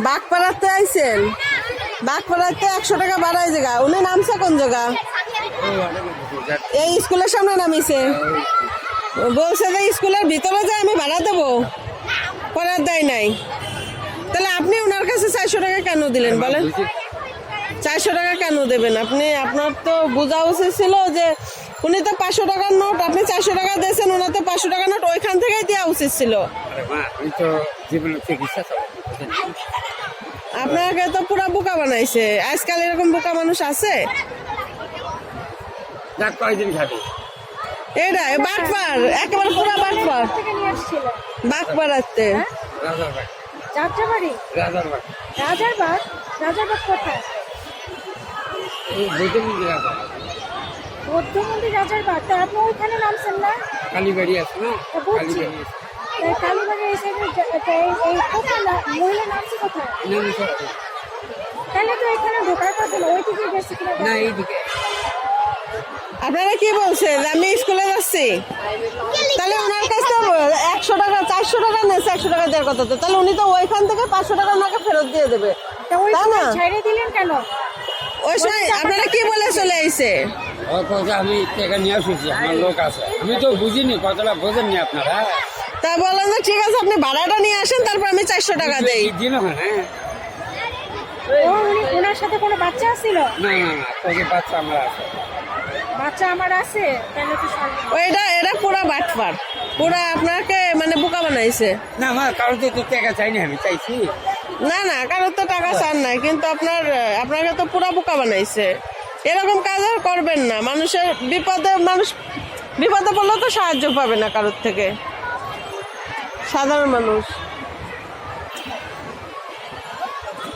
বাগপাড়াতে আইছেন, বাগপাড়াতে 100 টাকা বাড়ায় জায়গা। উনি নামছে কোন জায়গা? এই স্কুলের সামনে নামিছে। বলছে যে স্কুলের ভিতরে যে আমি ভাড়া দেবো, করার দেয় নাই। তাহলে আপনি ওনার কাছে 400 টাকা কেন দিলেন বলেন? 400 টাকা কেন দেবেন আপনি? আপনার তো বোঝা উচিত ছিল যে উনি তো 500 টাকার নোট, আপনি 400 টাকা দিয়েছেন, ওনার তো 500 টাকার নোট ওইখান থেকেই দেওয়া উচিত ছিল। আপনাকে তো পুরা বোকা বানাইছে। আজকাল এরকম বোকা মানুষ আছে? এটা বাটপার, একেবারে পুরা বাটপার। বাগপাড়াতে যাত্রাবাড়ি রাজারবাগ। রাজারবাগ কোথায়? বৌদ্ধ মন্দির রাজারবাগ। তা আপনি ওইখানে নামছেন না? কালীবাড়ি আছে না? বুঝছি। কালীবাড়ি এই সাইডে এই কোথায় মহিলা নামছে কোথায়? তাহলে তো এখানে ঢোকার কথা না, ওইদিকে গেছে কিনা? না, এইদিকে। আপনারা কি বলছেন? আমি স্কুলে যাচ্ছি, তাহলে ওনার কাছে 100 টাকা 400 টাকা নেছে, 100 টাকা দেওয়ার কথা। তো তাহলে উনি তো ওইখান থেকে 500 টাকা ওনাকে ফেরত দিয়ে দেবে, তাই না? ছেড়ে দিলেন কেন? ওই সময় আপনারা কি বলে চলে আইছে? আমি টাকা নিয়ে আসছি, আমার লোক আছে। আমি তো বুঝিনি, কতটা বোঝেননি আপনারা। তা বলেন যে ঠিক আছে আপনি ভাড়াটা নিয়ে আসেন, তারপর আমি 400 টাকা দেই। দিন হ্যাঁ। ওনার সাথে কোনো বাচ্চা ছিল? না না না, তোকে বাচ্চা আমরা আছে। বাচ্চা আমার আছে, তাহলে তো এটা পুরা বাটপার, পুরা আপনাকে মানে বোকা বানাইছে। না আমার কারোতে তো টাকা চাইনি, আমি চাইছি না না, কারোর তো টাকা চান নাই, কিন্তু আপনাকে তো পুরা বোকা বানাইছে। এরকম কাজ আর করবেন না। মানুষ বিপদে পড়লেও তো সাহায্য পাবে না কারোর থেকে, সাধারণ মানুষ।